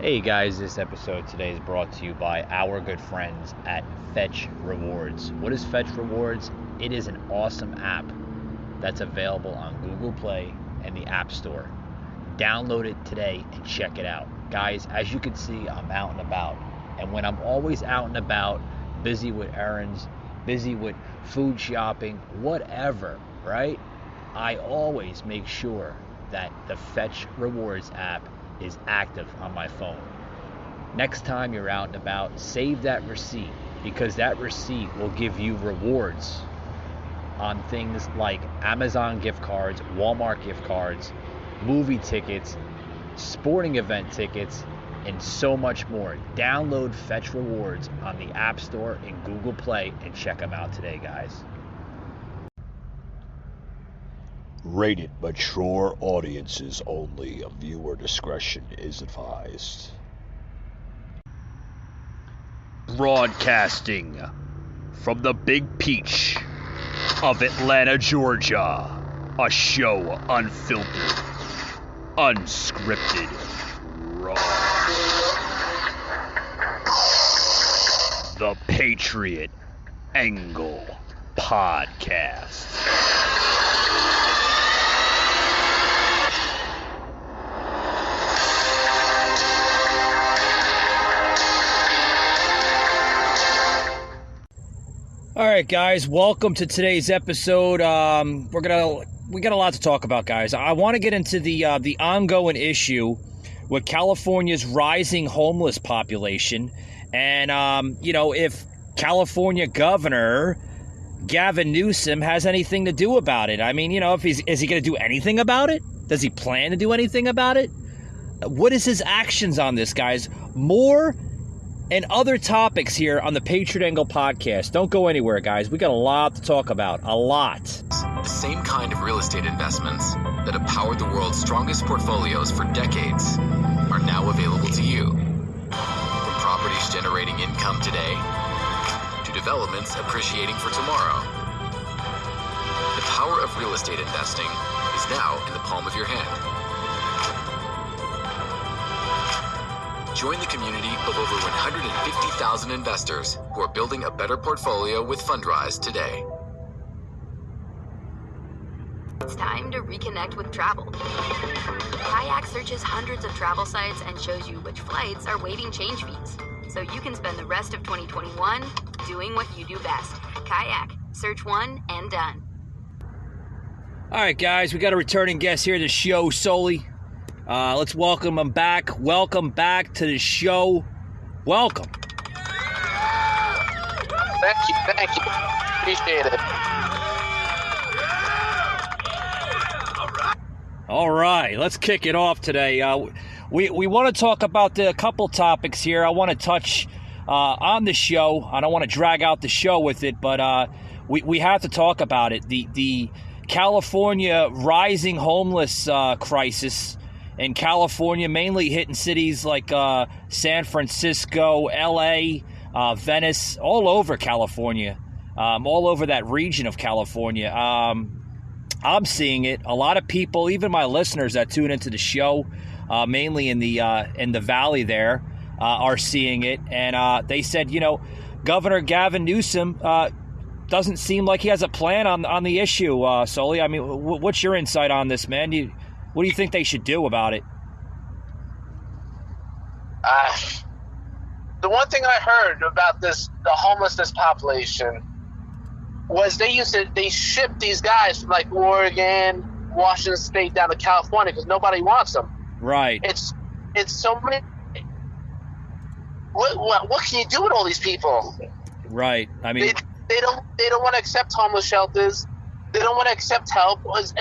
Hey guys, this episode today is brought to you by our good friends at Fetch Rewards. What is Fetch Rewards? It is an awesome app that's available on Google Play and the App Store. Download it today and check it out. Guys, as you can see, I'm out and about. And when I'm always out and about, busy with errands, busy with food shopping, whatever, right? I always make sure that the Fetch Rewards app is active on my phone. Next time you're out and about, save that receipt, because that receipt will give you rewards on things like Amazon gift cards, Walmart gift cards, movie tickets, sporting event tickets, and so much more. Download Fetch Rewards on the App Store and Google Play and check them out today, guys. Rated mature audiences only. Viewer discretion is advised. Broadcasting from the Big Peach of Atlanta, Georgia. A show unfiltered, unscripted, raw. The Patriot Angle Podcast. All right, guys, welcome to today's episode. We got a lot to talk about, guys. I want to get into the ongoing issue with California's rising homeless population, and if California Governor Gavin Newsom has anything to do about it. I mean, if is he going to do anything about it? Does he plan to do anything about it? What is his actions on this, guys? More and other topics here on the Patriot Angle Podcast. Don't go anywhere, guys. We got a lot to talk about. A lot. The same kind of real estate investments that have powered the world's strongest portfolios for decades are now available to you. From properties generating income today to developments appreciating for tomorrow. The power of real estate investing is now in the palm of your hand. Join the community of over 150,000 investors who are building a better portfolio with Fundrise today. It's time to reconnect with travel. Kayak searches hundreds of travel sites and shows you which flights are waiving change fees, so you can spend the rest of 2021 doing what you do best. Kayak. Search one and done. All right, guys, we got a returning guest here to the show, Sully. Let's welcome him back. Welcome back to the show. Welcome. Thank you. Appreciate it. All right, let's kick it off today. We want to talk about a couple topics here. I want to touch on the show. I don't want to drag out the show with it, but we have to talk about it. The California rising homeless crisis in California, mainly hitting cities like San Francisco, L.A., Venice, all over California, all over that region of California. I'm seeing it. A lot of people, even my listeners that tune into the show, mainly in the valley there, are seeing it. And they said, Governor Gavin Newsom doesn't seem like he has a plan on the issue, Sully. I mean, what's your insight on this, man? What do you think they should do about it? The one thing I heard about the homelessness population was they ship these guys from like Oregon, Washington State down to California because nobody wants them. Right. It's so many. What can you do with all these people? Right. I mean, they don't want to accept homeless shelters. They don't want to accept help as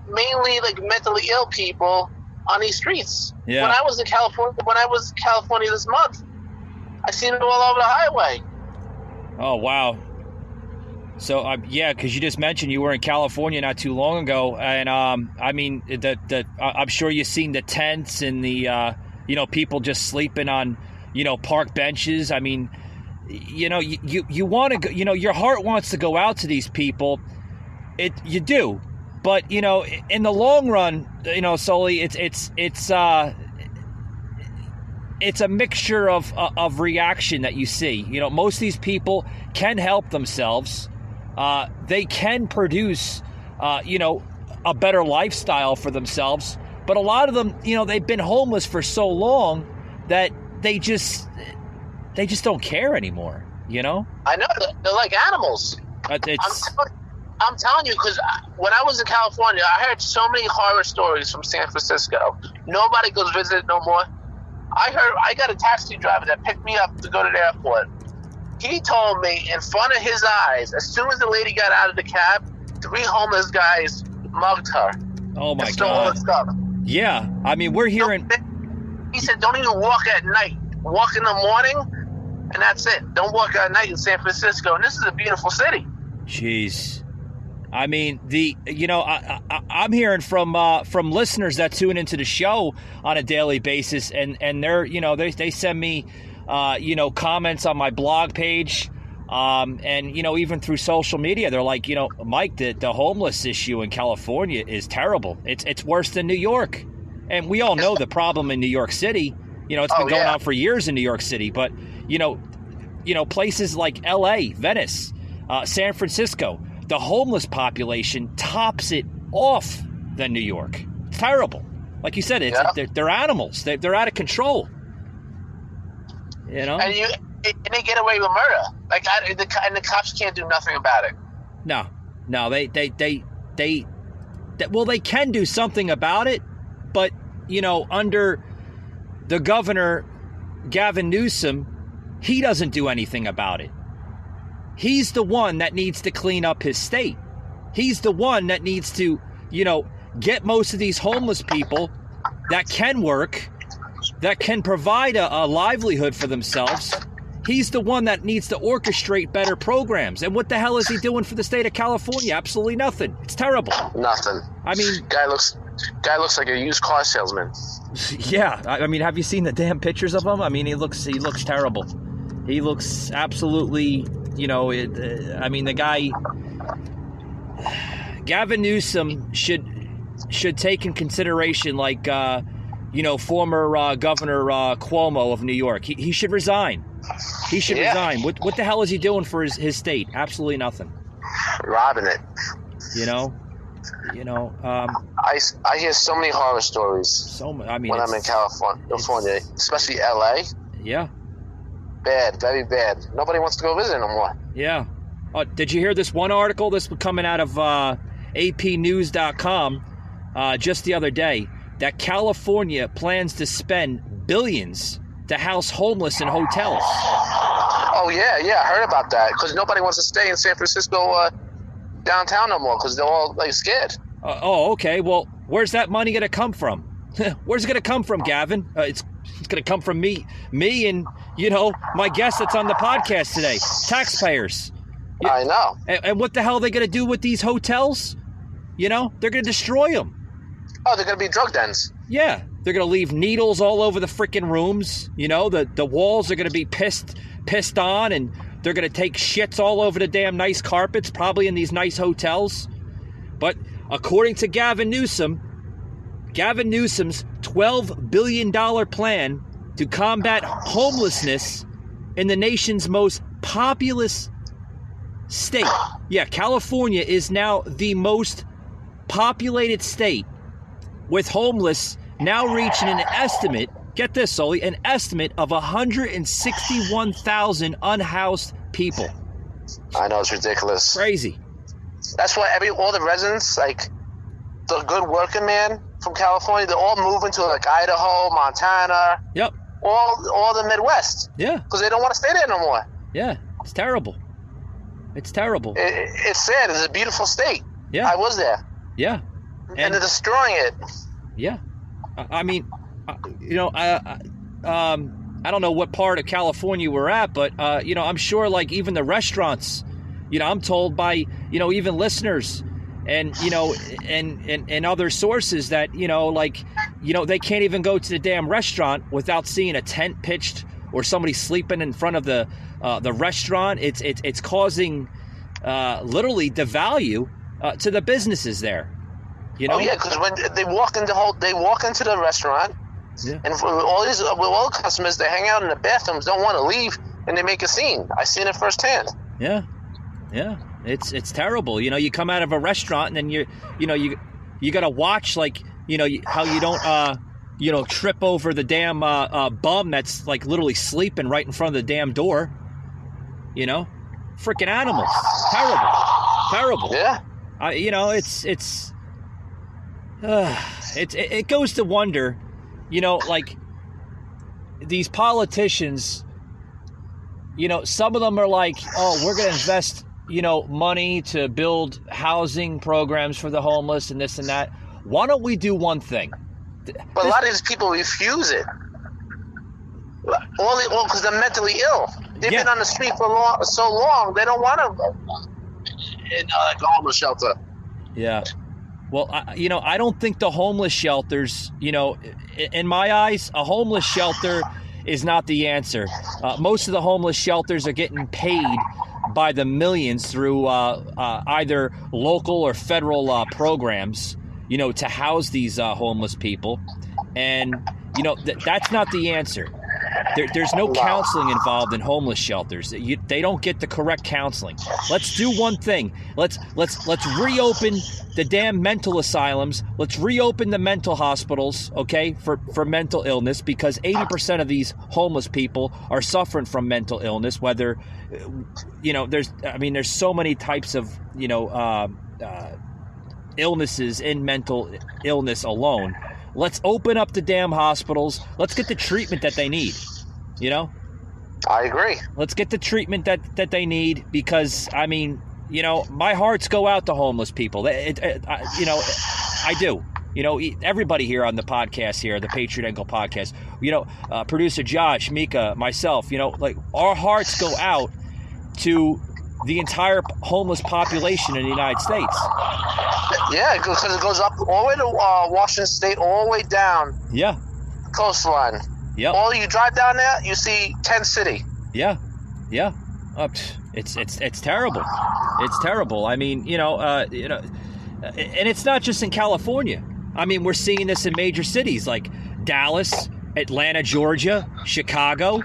mainly like mentally ill people on these streets. Yeah. When I was in California this month, I seen it all over the highway. Oh, wow. So, because you just mentioned you were in California not too long ago, and I mean, I'm sure you've seen the tents and the people just sleeping on park benches. I mean, you want to go, your heart wants to go out to these people. You do, but in the long run, Sully, it's a mixture of reaction that you see. You know, most of these people can help themselves. They can produce, a better lifestyle for themselves. But a lot of them, they've been homeless for so long that they just don't care anymore. I know, they're like animals. I'm telling you, because when I was in California, I heard so many horror stories from San Francisco. Nobody goes visit no more. I got a taxi driver that picked me up to go to the airport. He told me in front of his eyes, as soon as the lady got out of the cab, 3 homeless guys mugged her. Oh my and stole all God. her stuff. Yeah, I mean, we're hearing. He said, don't even walk at night. Walk in the morning, and that's it. Don't walk at night in San Francisco. And this is a beautiful city. Jeez. I mean, I'm hearing from listeners that tune into the show on a daily basis, and they're, they send me, comments on my blog page, and, even through social media. They're like, Mike, the homeless issue in California is terrible. It's worse than New York. And we all know the problem in New York City. It's been going on for years in New York City. But, places like L.A., Venice, San Francisco, the homeless population tops it off than New York. It's terrible. Like you said, they're animals. They're out of control. And they get away with murder. And the cops can't do nothing about it. No, they can do something about it, but under the governor Gavin Newsom, he doesn't do anything about it. He's the one that needs to clean up his state. He's the one that needs to, get most of these homeless people that can work, that can provide a livelihood for themselves. He's the one that needs to orchestrate better programs. And what the hell is he doing for the state of California? Absolutely nothing. It's terrible. Nothing. I mean, guy looks like a used car salesman. Yeah. I mean, have you seen the damn pictures of him? I mean, he looks terrible. He looks absolutely, the guy, Gavin Newsom should take in consideration, like, former Governor Cuomo of New York. He should resign. He should resign. What the hell is he doing for his state? Absolutely nothing. Robbing it. I hear so many horror stories. When I'm in California, especially LA. Yeah. Bad, very bad. Nobody wants to go visit no more. Yeah. Did you hear this one article? This was coming out of APnews.com just the other day, that California plans to spend billions to house homeless in hotels. Oh, yeah, I heard about that. Because nobody wants to stay in San Francisco downtown no more because they're all scared. Okay. Well, where's that money going to come from? Where's it going to come from, Gavin? It's going to come from me and, my guest that's on the podcast today, taxpayers. I know. And what the hell are they going to do with these hotels? They're going to destroy them. Oh, they're going to be drug dens. Yeah. They're going to leave needles all over the freaking rooms. The walls are going to be pissed on, and they're going to take shits all over the damn nice carpets, probably in these nice hotels. But according to Gavin Newsom's $12 billion plan to combat homelessness in the nation's most populous state. Yeah, California is now the most populated state, with homeless now reaching an estimate, get this, Sully, an estimate of 161,000 unhoused people. I know, it's ridiculous. Crazy. That's why all the residents, the good working man from California, they're all moving to Idaho, Montana. Yep. All the Midwest. Yeah. Because they don't want to stay there no more. Yeah, it's terrible. It's terrible. It's sad. It's a beautiful state. Yeah. I was there. Yeah. And they're destroying it. Yeah. I mean, I don't know what part of California we're at, but, I'm sure even the restaurants, I'm told by, even listeners and, and other sources that, they can't even go to the damn restaurant without seeing a tent pitched or somebody sleeping in front of the restaurant. It's causing literally the value to the businesses there. Oh yeah, because when they walk into the restaurant, Yeah. And for all these well customers, they hang out in the bathrooms, don't want to leave, and they make a scene. I've seen it firsthand. Yeah. It's terrible. You come out of a restaurant and then you got to watch, like, how you don't trip over the damn bum that's like literally sleeping right in front of the damn door. Freaking animals. Terrible. Yeah. It goes to wonder, like these politicians, some of them are like, oh, we're going to invest, money to build housing programs for the homeless and this and that. Why don't we do one thing? But a lot of these people refuse it. Well, because they're mentally ill. They've been on the street for so long, they don't want to go in like a homeless shelter. Yeah. Well, I don't think the homeless shelters, in my eyes, a homeless shelter is not the answer. Most of the homeless shelters are getting paid by the millions through either local or federal programs, to house these homeless people. And, that's not the answer. There's no counseling involved in homeless shelters. They don't get the correct counseling. Let's do one thing. Let's reopen the damn mental asylums. Let's reopen the mental hospitals, okay, for mental illness, because 80% of these homeless people are suffering from mental illness. Whether, there's so many types of illnesses in mental illness alone. Let's open up the damn hospitals. Let's get the treatment that they need. I agree. Let's get the treatment that they need, because, my hearts go out to homeless people. I do. Everybody here on the podcast here, the Patriot Angle podcast, producer Josh, Mika, myself, like our hearts go out to the entire homeless population in the United States. Yeah, because it goes up all the way to Washington State, all the way down. Yeah. Coastline. Yeah. All you drive down there, you see Tent City. Yeah. It's terrible. It's terrible. And it's not just in California. We're seeing this in major cities like Dallas, Atlanta, Georgia, Chicago.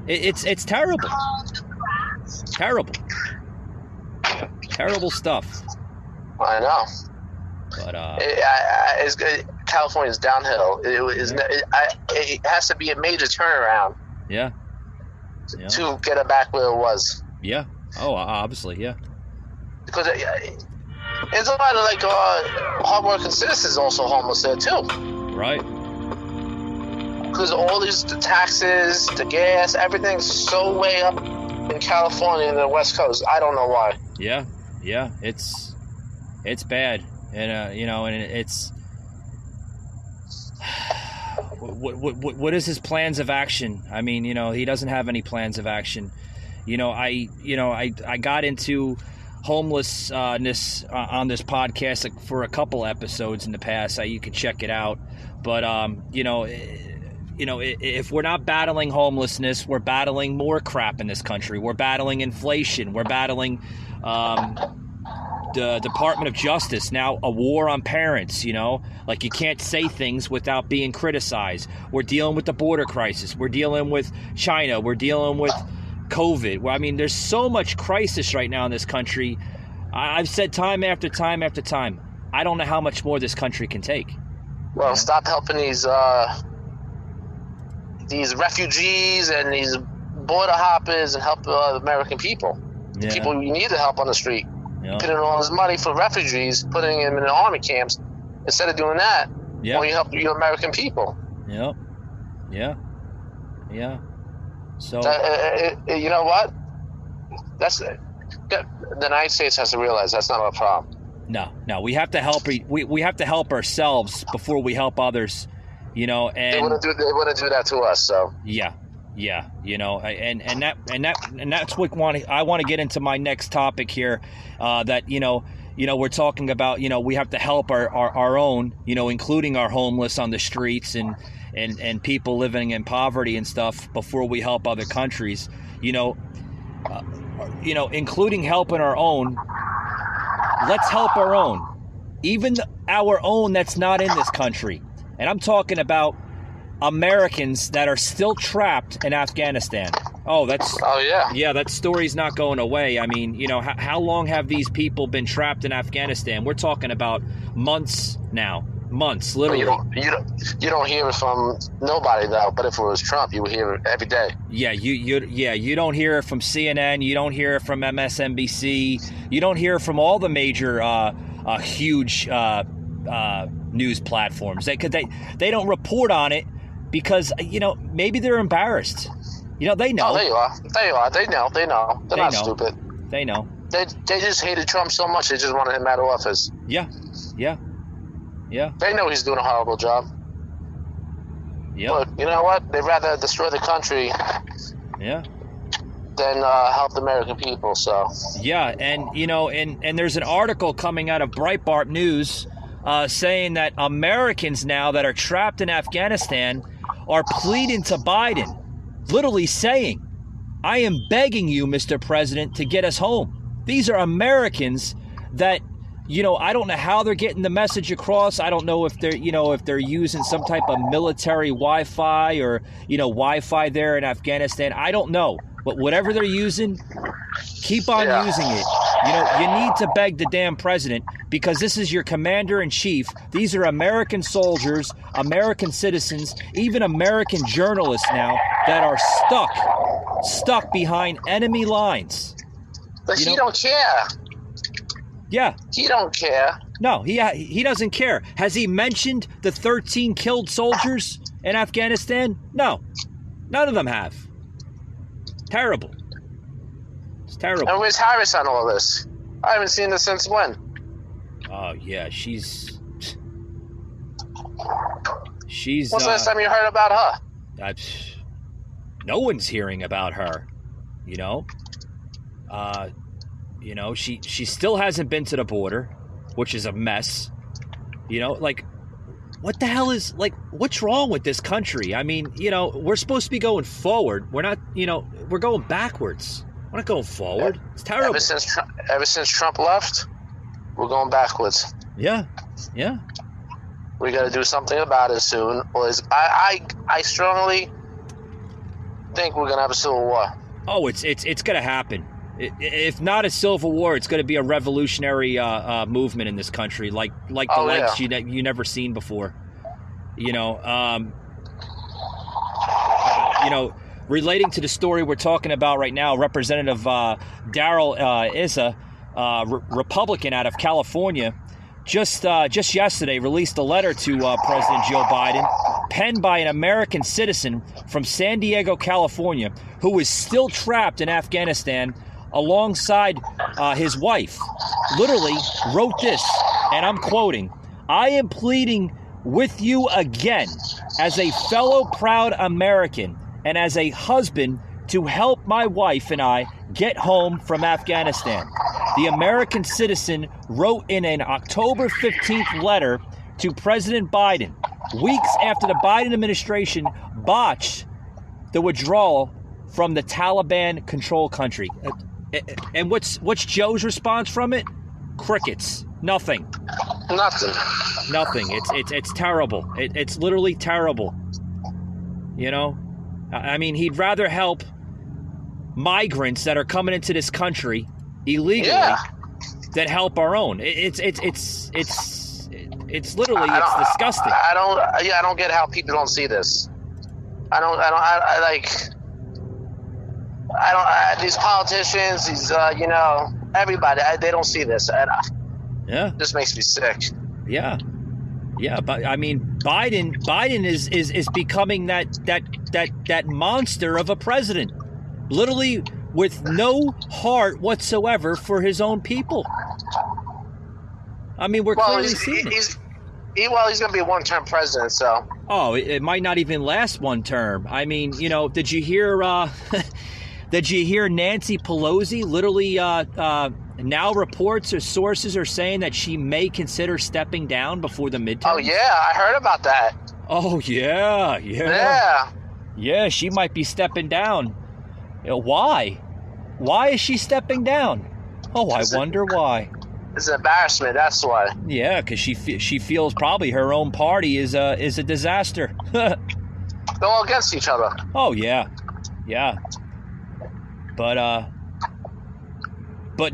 It's terrible. Terrible stuff. I know. But it's good. California's downhill. It has to be a major turnaround. Yeah. To get it back where it was. Yeah. Oh, obviously, yeah. Because there's a lot of hardworking citizens also homeless there too. Right. Because all these taxes, the gas, everything's so way up in California and the West Coast. I don't know why. Yeah. It's bad, and and it's what is his plans of action? He doesn't have any plans of action. I got into homelessness on this podcast for a couple episodes in the past. You can check it out, but if we're not battling homelessness, we're battling more crap in this country. We're battling inflation. We're battling the Department of Justice, now a war on parents, like you can't say things without being criticized. We're dealing with the border crisis. We're dealing with China. We're dealing with COVID. There's so much crisis right now in this country. I've said time after time after time, I don't know how much more this country can take. Well, stop helping these refugees and these border hoppers and help the American people. The people you need to help on the street. Yep. Putting all this money for refugees, putting them in the army camps. Instead of doing that, well, you help your American people. Yep. Yeah. So you know what? The United States has to realize that's not our problem. No. We have to help. We have to help ourselves before we help others. And they wouldn't do that to us. So yeah. And that's what I want to get into my next topic here. That we're talking about. We have to help our own. Including our homeless on the streets and people living in poverty and stuff before we help other countries. Including helping our own. Let's help our own, even our own that's not in this country. And I'm talking about Americans that are still trapped in Afghanistan. Oh yeah. Yeah, that story's not going away. I mean, how long have these people been trapped in Afghanistan? We're talking about months now. Months, literally. You don't hear it from nobody though. But if it was Trump, you would hear it every day. Yeah, you don't hear it from CNN. You don't hear it from MSNBC. You don't hear it from all the major huge news platforms. They don't report on it because maybe they're embarrassed. They know. Oh, they are. They know. They're not stupid. They know. They just hated Trump so much they just wanted him out of office. Yeah. They know he's doing a horrible job. Yeah. But you know what? They'd rather destroy the country. Yeah. Than help the American people. So. Yeah, and and there's an article coming out of Breitbart News saying that Americans now that are trapped in Afghanistan are pleading to Biden, literally saying, "I am begging you, Mr. President, to get us home." These are Americans that. I don't know how they're getting the message across. I don't know if they're, if they're using some type of military Wi-Fi or, Wi-Fi there in Afghanistan. I don't know. But whatever they're using, keep on using it. You need to beg the damn president because this is your commander-in-chief. These are American soldiers, American citizens, even American journalists now that are stuck behind enemy lines. But he don't care. Yeah. He don't care. No, he doesn't care. Has he mentioned the 13 killed soldiers in Afghanistan? No. None of them have. Terrible. It's terrible. And where's Harris on all this? I haven't seen this since when? Oh, yeah, she's When's the last time you heard about her? No one's hearing about her, she still hasn't been to the border, which is a mess. What the hell is, what's wrong with this country? I mean, we're supposed to be going forward. We're not, we're going backwards. We're not going forward. It's terrible. Ever since Trump left, we're going backwards. Yeah. We got to do something about it soon. I strongly think we're going to have a civil war. Oh, it's going to happen. If not a civil war, it's going to be a revolutionary movement in this country, like the likes you never seen before. Relating to the story we're talking about right now, Representative Darrell Issa, Republican out of California, just yesterday released a letter to President Joe Biden, penned by an American citizen from San Diego, California, who is still trapped in Afghanistan alongside his wife. Literally wrote this, and I'm quoting, "I am pleading with you again as a fellow proud American and as a husband to help my wife and I get home from Afghanistan." The American citizen wrote in an October 15th letter to President Biden, weeks after the Biden administration botched the withdrawal from the Taliban controlled country. And what's Joe's response from it? Crickets. Nothing. It's terrible. It's literally terrible. I mean, he'd rather help migrants that are coming into this country illegally than help our own. It's literally disgusting. I don't get how people don't see this. These politicians, everybody, they don't see this. This makes me sick. Yeah, but I mean, Biden is becoming that monster of a president, literally with no heart whatsoever for his own people. I mean, we're clearly seeing it. He's going to be a one-term president, so. Oh, it might not even last one term. I mean, did you hear? Did you hear Nancy Pelosi literally now reports or sources are saying that she may consider stepping down before the midterms? Oh, yeah, I heard about that. Oh, yeah. Yeah, she might be stepping down. Why? Why is she stepping down? Oh, I wonder why. It's an embarrassment, that's why. Yeah, because she feels probably her own party is a disaster. They're all against each other. Oh yeah. But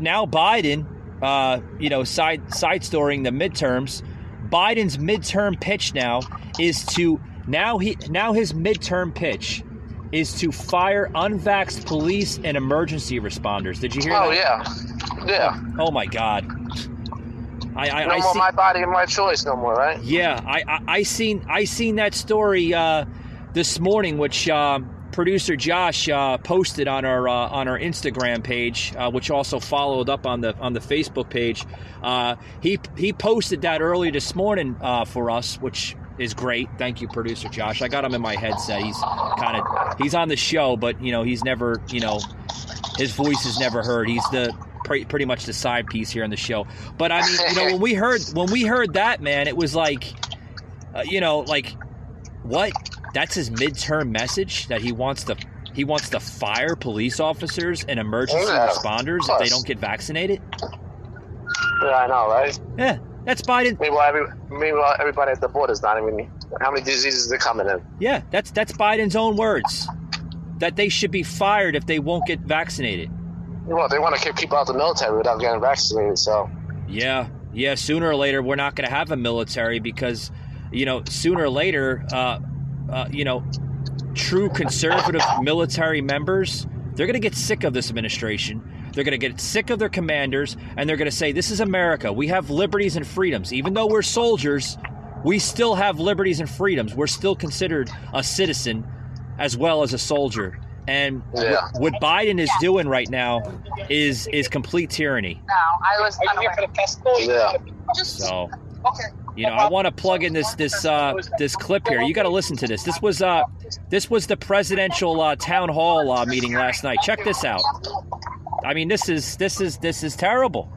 now Biden, side storing the midterms. Biden's midterm pitch now is to his midterm pitch is to fire unvaxxed police and emergency responders. Did you hear that? Oh yeah. Oh my God. No more my body and my choice, no more, right? Yeah, I seen that story this morning, which producer Josh posted on our Instagram page, which also followed up on the Facebook page. He posted that earlier this morning for us, which is great. Thank you, producer Josh. I got him in my headset. He's on the show, but he's never, his voice is never heard. He's pretty much the side piece here on the show. But I mean, when we heard that, man, it was like, what? That's his midterm message, that he wants to fire police officers and emergency responders if they don't get vaccinated. Yeah, I know, right? Yeah, that's Biden. Meanwhile, everybody at the border's not even. How many diseases are coming in? Yeah, that's Biden's own words, that they should be fired if they won't get vaccinated. Well, they want to kick people out the military without getting vaccinated, so. Yeah. Sooner or later, we're not going to have a military because, sooner or later, true conservative military members, they're going to get sick of this administration. They're going to get sick of their commanders, and they're going to say, this is America. We have liberties and freedoms. Even though we're soldiers, we still have liberties and freedoms. We're still considered a citizen as well as a soldier. And what Biden is doing right now is complete tyranny. No, I'm here for the festival. Yeah. So, I want to plug in this clip here. You got to listen to this. This was the presidential town hall meeting last night. Check this out. I mean, this is terrible,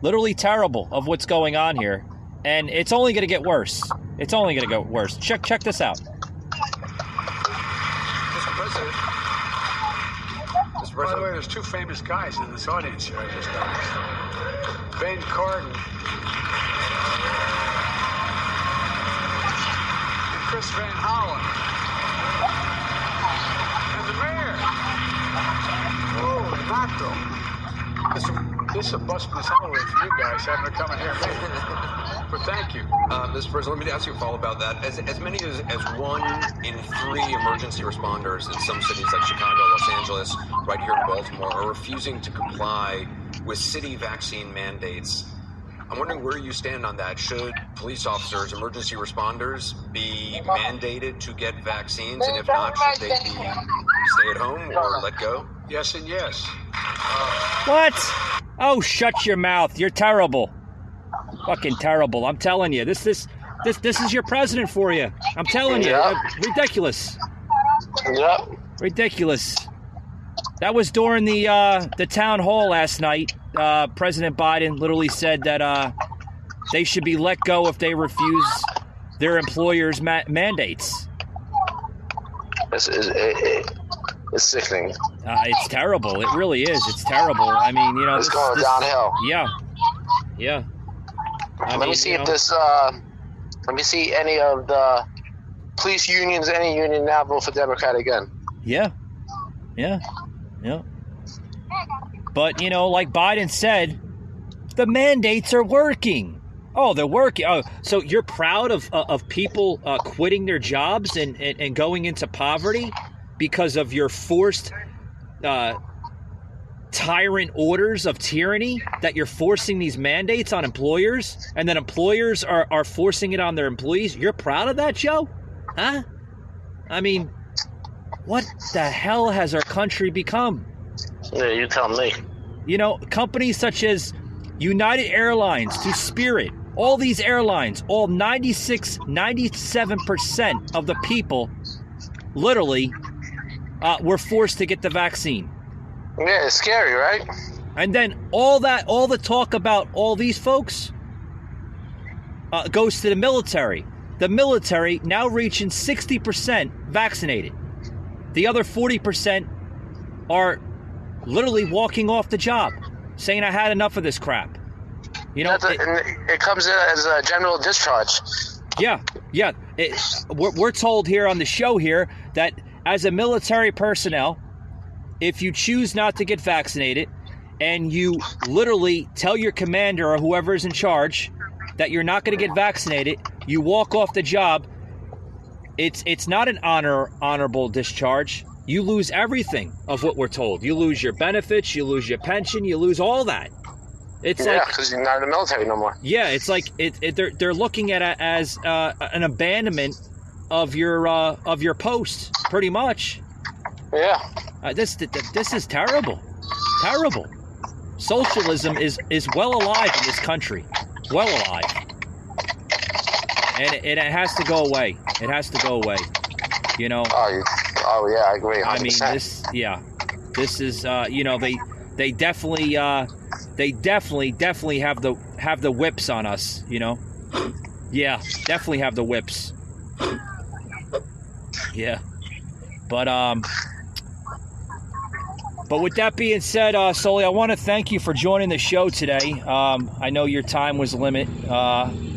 literally terrible of what's going on here, and it's only going to get worse. It's only going to get worse. Check this out. Mr. President. By the way, there's two famous guys in this audience here I just noticed. Ben Cardin and Chris Van Hollen. And the mayor. Oh, they knocked them. This is a bust from the holiday for you guys having to come in here. But thank you. Mr. President, let me ask you a follow about that. As many as 1 in 3 emergency responders in some cities like Chicago, Los Angeles, right here in Baltimore, are refusing to comply with city vaccine mandates. I'm wondering where you stand on that. Should police officers, emergency responders, be mandated to get vaccines? And if not, should they be stay at home or let go? Yes and yes. What? Oh, shut your mouth. You're terrible. Fucking terrible. I'm telling you. This is your president for you. I'm telling you. Ridiculous. Yep. Ridiculous. That was during the town hall last night. President Biden literally said that they should be let go if they refuse their employers' mandates. It's sickening. It's terrible. It really is. It's terrible. I mean, it's going downhill. Yeah. Let me see any of the police unions, any union now vote for Democrat again. Yeah. But, like Biden said, the mandates are working. Oh, they're working. Oh, so you're proud of people quitting their jobs and going into poverty because of your forced tyrant orders of tyranny, that you're forcing these mandates on employers, and then employers are forcing it on their employees? You're proud of that, Joe? Huh? I mean, what the hell has our country become? Yeah, you tell me. Companies such as United Airlines to Spirit, all these airlines, all 97% of the people literally were forced to get the vaccine. Yeah, it's scary, right? And then all the talk about all these folks goes to the military. The military now reaching 60% vaccinated. The other 40% are literally walking off the job, saying, I had enough of this crap. It comes in as a general discharge. Yeah. Yeah, we're told here on the show here that as a military personnel, if you choose not to get vaccinated and you literally tell your commander or whoever is in charge that you're not going to get vaccinated, you walk off the job, it's not an honorable discharge. You lose everything of what we're told. You lose your benefits, you lose your pension, you lose all that. It's because you're not in the military no more. Yeah, it's like they're looking at it as an abandonment of your post, pretty much. Yeah. This is terrible, terrible. Socialism is well alive in this country, well alive, and it has to go away. It has to go away. You know. Oh yeah, I agree. 100%. I mean, this is they definitely have the whips on us, you know. Yeah, definitely have the whips. Yeah, but with that being said, Sully, I want to thank you for joining the show today. I know your time was limited,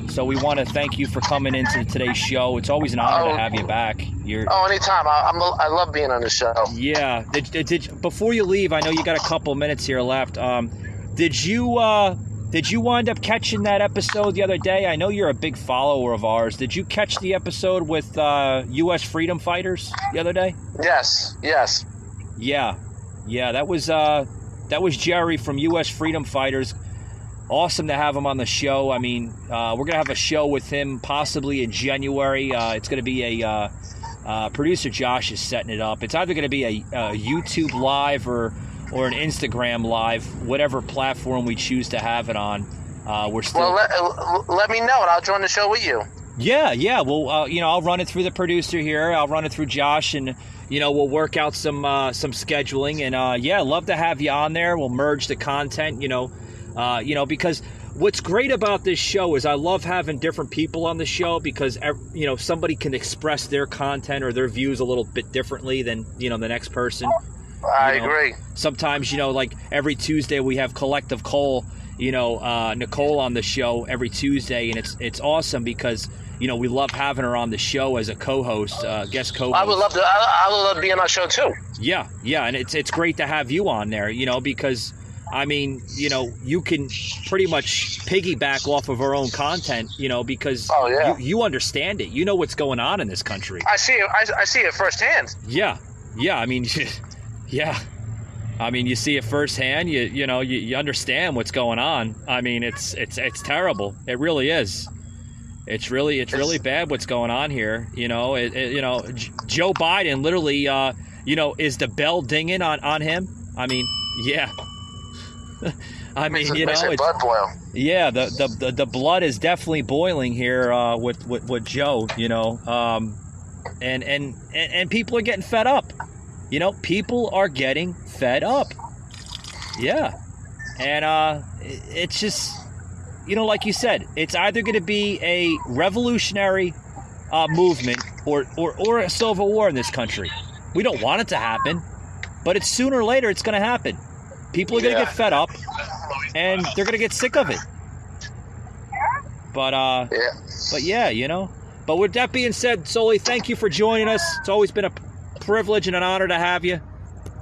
so we want to thank you for coming into today's show. It's always an honor to have you back. Anytime. I love being on the show. Yeah. Before you leave, I know you got a couple minutes here left. Did you wind up catching that episode the other day? I know you're a big follower of ours. Did you catch the episode with U.S. freedom fighters the other day? Yes. Yeah, that was Jerry from U.S. Freedom Fighters. Awesome to have him on the show. I mean, we're going to have a show with him possibly in January. It's going to be producer Josh is setting it up. It's either going to be a YouTube live or an Instagram live, whatever platform we choose to have it on. We're still. Well, let me know, and I'll join the show with you. Yeah. Well, I'll run it through the producer here. I'll run it through Josh, and we'll work out some scheduling. And love to have you on there. We'll merge the content. Because what's great about this show is I love having different people on the show because somebody can express their content or their views a little bit differently than the next person. I agree. Sometimes like every Tuesday we have Collective Cole, Nicole on the show every Tuesday, and it's awesome because we love having her on the show as a co-host, guest co-host. I would love being on our show too. Yeah, and it's great to have you on there, because I mean, you can pretty much piggyback off of our own content, because you understand it. You know what's going on in this country. I see it. I see it firsthand. Yeah. I mean, yeah. I mean, you see it firsthand. You understand what's going on. I mean, it's terrible. It really is. It's really bad what's going on here. Joe Biden literally, is the bell dinging on him? I mean, yeah. I mean, it's blood boil. Yeah, the blood is definitely boiling here with Joe. And people are getting fed up. People are getting fed up. Yeah, and it's just. Like you said, it's either going to be a revolutionary movement or a civil war in this country. We don't want it to happen, but it's sooner or later it's going to happen. People are going to get fed up, and they're going to get sick of it. But But with that being said, Sully, thank you for joining us. It's always been a privilege and an honor to have you.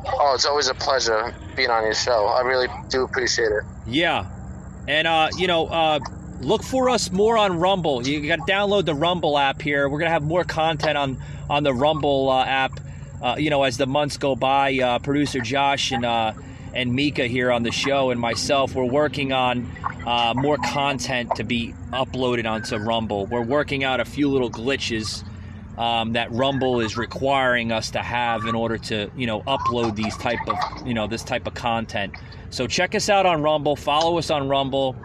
Oh, it's always a pleasure being on your show. I really do appreciate it. Yeah. And, look for us more on Rumble. You got to download the Rumble app here. We're going to have more content on the Rumble app, as the months go by. Producer Josh and Mika here on the show and myself, we're working on more content to be uploaded onto Rumble. We're working out a few little glitches that Rumble is requiring us to have in order to, upload these type of, this type of content. So check us out on Rumble. Follow us on Rumble.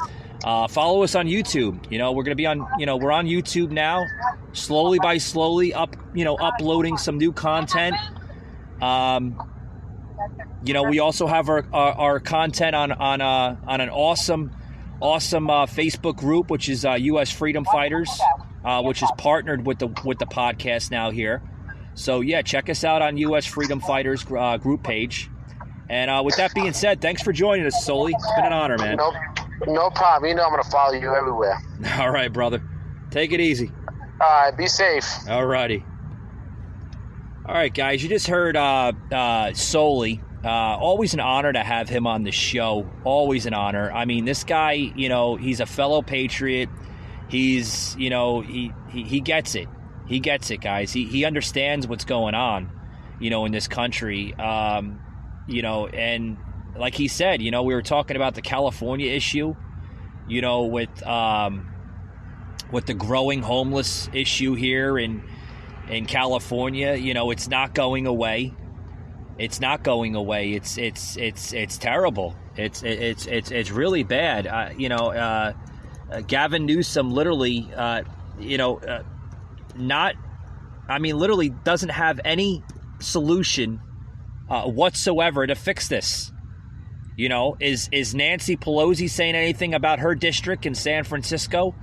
Follow us on YouTube. We're going to be on, we're on YouTube now, slowly uploading some new content. We also have our content on an awesome Facebook group, which is U.S. Freedom Fighters, which is partnered with the podcast now here. So yeah, check us out on U.S. Freedom Fighters group page. And with that being said, thanks for joining us, Sully. It's been an honor, man. No problem. I'm going to follow you everywhere. All right, brother. Take it easy. All right, be safe. All righty. All right, guys, you just heard Sully. Always an honor to have him on the show. Always an honor. I mean, this guy, he's a fellow patriot. He's, he gets it. He gets it, guys. He understands what's going on, in this country. And like he said, we were talking about the California issue, with the growing homeless issue here in California. It's not going away. It's not going away. It's terrible. It's really bad. Gavin Newsom literally, literally doesn't have any solution whatsoever to fix this. Is Nancy Pelosi saying anything about her district in San Francisco?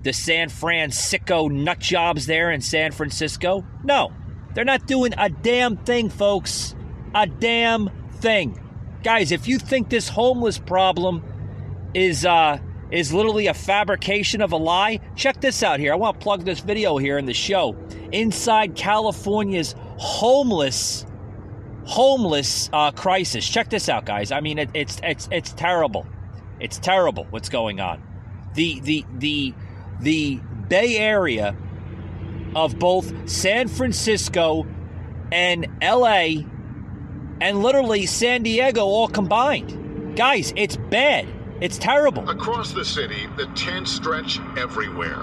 The San Francisco nut jobs there in San Francisco? No, they're not doing a damn thing, folks. A damn thing. Guys, if you think this homeless problem is literally a fabrication of a lie, check this out here. I want to plug this video here in the show. Inside California's homeless crisis. Check this out, guys. I mean, it's terrible. It's terrible what's going on. The Bay Area of both San Francisco and LA and literally San Diego all combined. Guys, it's bad. It's terrible. Across the city, the tents stretch everywhere.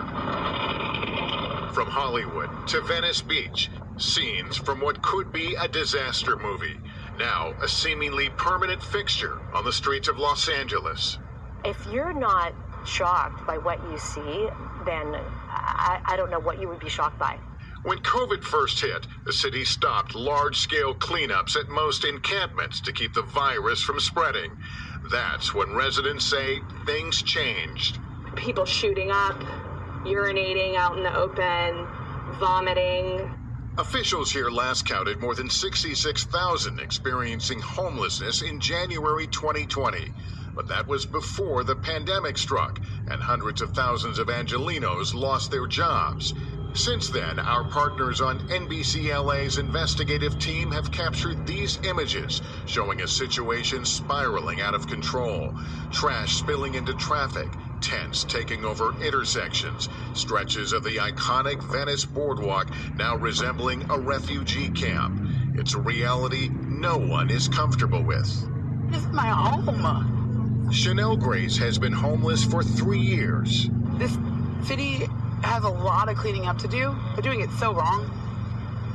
From Hollywood to Venice Beach, scenes from what could be a disaster movie. Now, a seemingly permanent fixture on the streets of Los Angeles. If you're not shocked by what you see, then I don't know what you would be shocked by. When COVID first hit, the city stopped large-scale cleanups at most encampments to keep the virus from spreading. That's when residents say things changed. People shooting up, urinating out in the open, vomiting. Officials here last counted more than 66,000 experiencing homelessness in January 2020. But that was before the pandemic struck, and hundreds of thousands of Angelenos lost their jobs. Since then, our partners on NBC LA's investigative team have captured these images, showing a situation spiraling out of control. Trash spilling into traffic, tents taking over intersections, stretches of the iconic Venice boardwalk now resembling a refugee camp. It's a reality no one is comfortable with. This is my home. Chanel Grace has been homeless for 3 years. This city has a lot of cleaning up to do. They're doing it so wrong.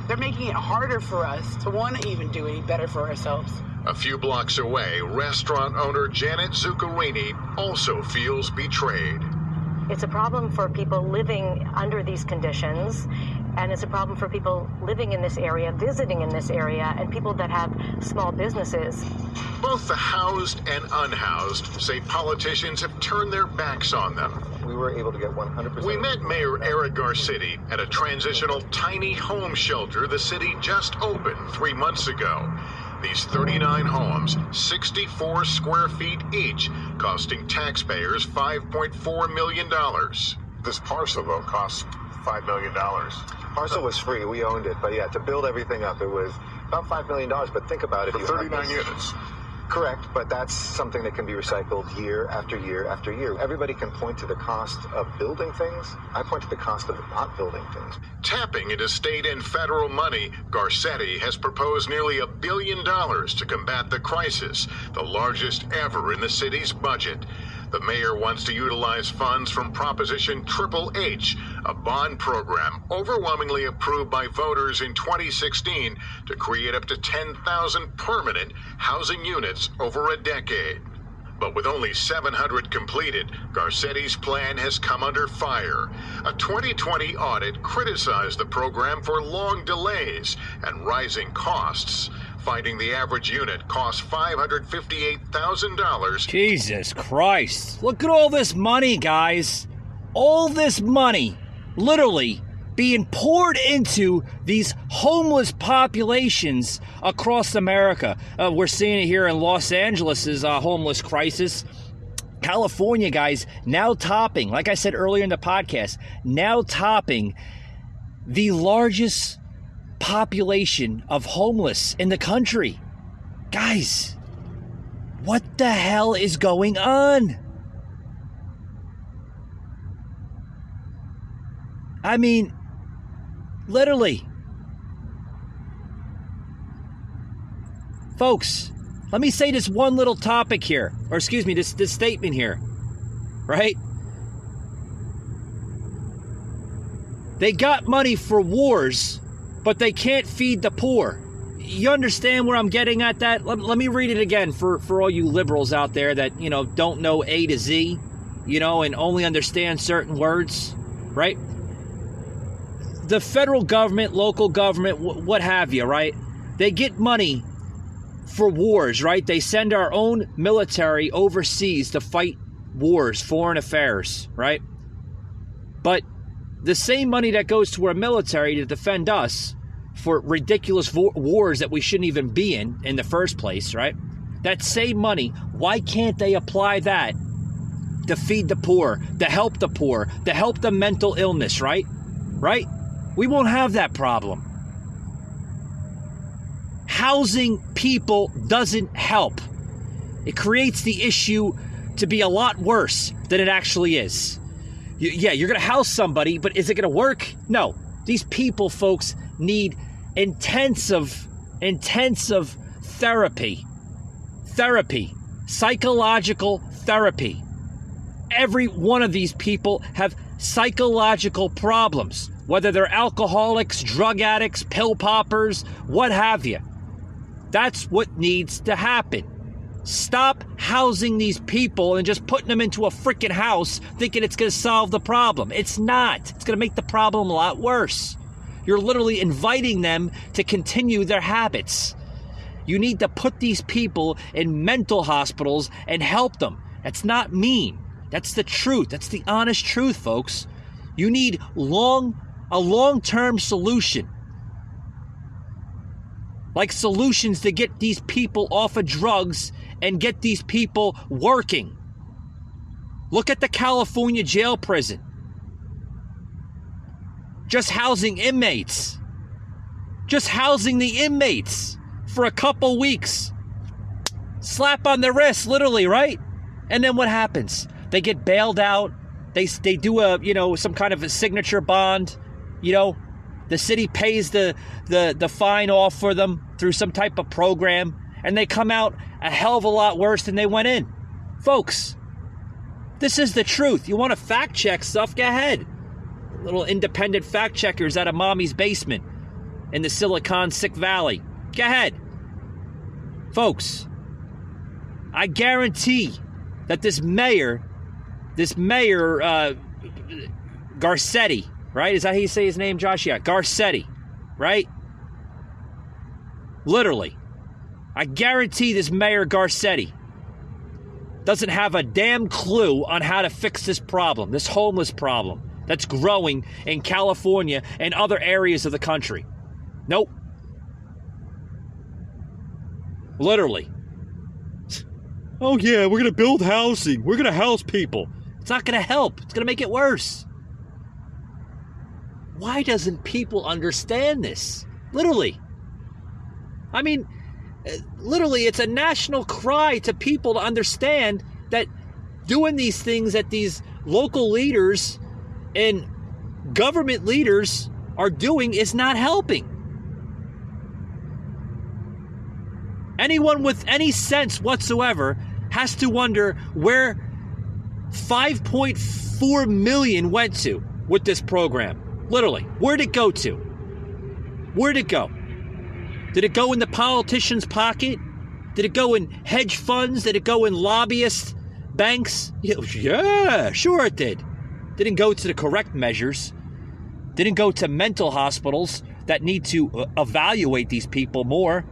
They're making it harder for us to want to even do any better for ourselves. A few blocks away, restaurant owner Janet Zuccarini also feels betrayed. It's a problem for people living under these conditions, and it's a problem for people living in this area, visiting in this area, and people that have small businesses. Both the housed and unhoused say politicians have turned their backs on them. We were able to get 100%. We met Mayor Eric Garcetti at a transitional tiny home shelter the city just opened 3 months ago. These 39 homes, 64 square feet each, costing taxpayers $5.4 million. This parcel, though, cost $5 million. Parcel was free. We owned it. But, yeah, to build everything up, it was about $5 million. But think about it. For 39 units. Correct, but that's something that can be recycled year after year after year. Everybody can point to the cost of building things. I point to the cost of not building things. Tapping into state and federal money, Garcetti has proposed nearly $1 billion to combat the crisis, the largest ever in the city's budget. The mayor wants to utilize funds from Proposition Triple H, a bond program overwhelmingly approved by voters in 2016 to create up to 10,000 permanent housing units over a decade. But with only 700 completed, Garcetti's plan has come under fire. A 2020 audit criticized the program for long delays and rising costs, finding the average unit costs $558,000. Jesus Christ. Look at all this money, guys. All this money literally being poured into these homeless populations across America. We're seeing it here in Los Angeles' homeless crisis. California, guys, now topping, like I said earlier in the podcast, now topping the largest population of homeless in the country. Guys, what the hell is going on? I mean, literally. Folks, let me say this one little topic here, or excuse me, this statement here, right? They got money for wars, but they can't feed the poor. You understand where I'm getting at that? Let me read it again for all you liberals out there that, you know, don't know A to Z, you know, and only understand certain words, right? The federal government, local government, what have you, right? They get money for wars, right? They send our own military overseas to fight wars, foreign affairs, right? But the same money that goes to our military to defend us for ridiculous wars that we shouldn't even be in the first place, right? That same money, why can't they apply that to feed the poor, to help the mental illness, right? Right? We won't have that problem. Housing people doesn't help. It creates the issue to be a lot worse than it actually is. Yeah, you're going to house somebody, but is it going to work? No. These people, folks, need intensive therapy. Psychological therapy. Every one of these people have psychological problems, whether they're alcoholics, drug addicts, pill poppers, what have you. That's what needs to happen. Stop housing these people and just putting them into a freaking house thinking it's going to solve the problem. It's not. It's going to make the problem a lot worse. You're literally inviting them to continue their habits. You need to put these people in mental hospitals and help them. That's not mean. That's the truth. That's the honest truth, folks. You need a long-term solution. Like solutions to get these people off of drugs and get these people working. Look at the California jail prison. Just housing inmates. Just housing the inmates for a couple weeks. Slap on the wrist, literally, right? And then what happens? They get bailed out. They do some kind of a signature bond, you know. The city pays the fine off for them through some type of program, and they come out a hell of a lot worse than they went in. Folks, this is the truth. You want to fact check stuff? Go ahead. Little independent fact checkers out of mommy's basement in the Silicon Sick Valley. Go ahead. Folks, I guarantee that this mayor, Garcetti, right? Is that how you say his name, Josh? Yeah, Garcetti, right? Literally. I guarantee this Mayor Garcetti doesn't have a damn clue on how to fix this problem, this homeless problem that's growing in California and other areas of the country. Nope. Literally. Oh yeah, we're going to build housing. We're going to house people. It's not going to help. It's going to make it worse. Why doesn't people understand this? Literally. I mean, literally, it's a national cry to people to understand that doing these things that these local leaders and government leaders are doing is not helping. Anyone with any sense whatsoever has to wonder where 5.4 million went to with this program. Literally, where'd it go to? Where'd it go? Did it go in the politician's pocket? Did it go in hedge funds? Did it go in lobbyist banks? Yeah, sure it did. Didn't go to the correct measures. Didn't go to mental hospitals that need to evaluate these people more.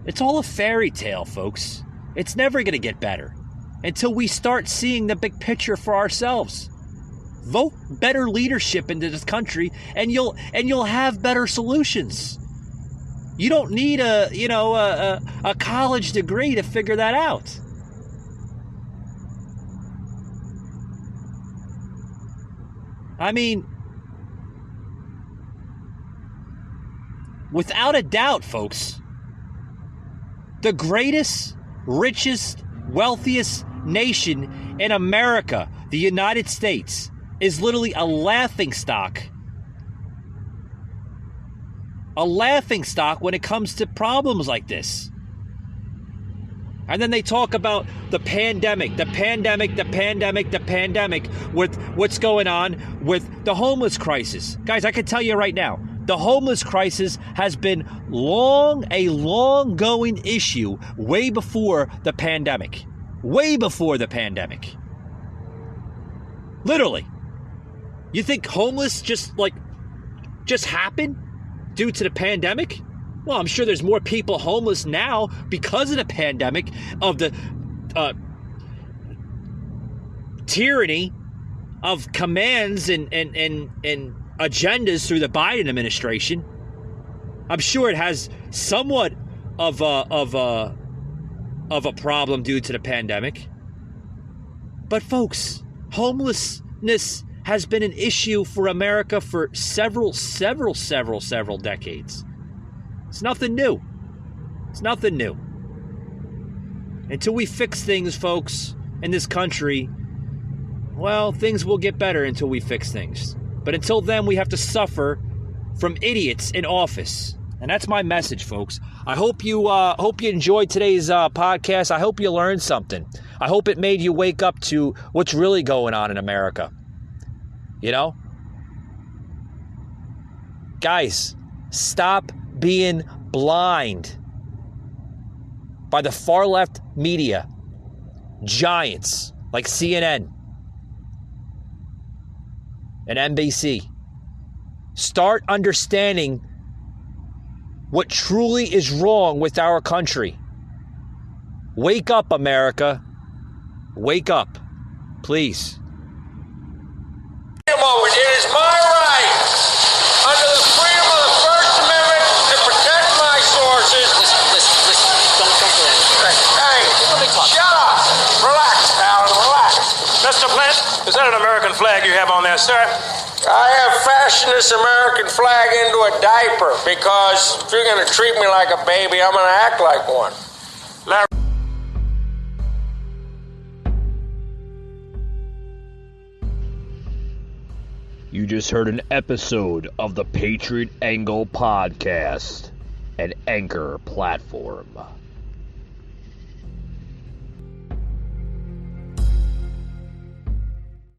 It's all a fairy tale, folks. It's never going to get better until we start seeing the big picture for ourselves. Vote better leadership into this country, and you'll have better solutions. You don't need a college degree to figure that out. I mean, without a doubt, folks, the greatest, richest, wealthiest nation in America, the United States, is literally a laughingstock. A laughingstock when it comes to problems like this. And then they talk about the pandemic with what's going on with the homeless crisis. Guys, I can tell you right now, the homeless crisis has been a long-going issue way before the pandemic. Way before the pandemic. Literally. You think homeless just happened due to the pandemic? Well, I'm sure there's more people homeless now because of the pandemic, of the tyranny of commands and agendas through the Biden administration. I'm sure it has somewhat of a problem due to the pandemic. But folks, homelessness has been an issue for America for several decades. It's nothing new. It's nothing new. Until we fix things, folks, in this country, well, things will get better until we fix things. But until then, we have to suffer from idiots in office. And that's my message, folks. I hope you enjoyed today's podcast. I hope you learned something. I hope it made you wake up to what's really going on in America. You know? Guys, stop being blind by the far left media giants like CNN and NBC. Start understanding what truly is wrong with our country. Wake up, America. Wake up, please. It is my right, under the freedom of the First Amendment, to protect my sources. Listen. Don't do anything. Hey, shut up. Relax, Alan, relax. Mr. Flint, is that an American flag you have on there, sir? I have fashioned this American flag into a diaper because if you're going to treat me like a baby, I'm going to act like one. Larry. You just heard an episode of the Patriot Angle Podcast, an Anchor platform.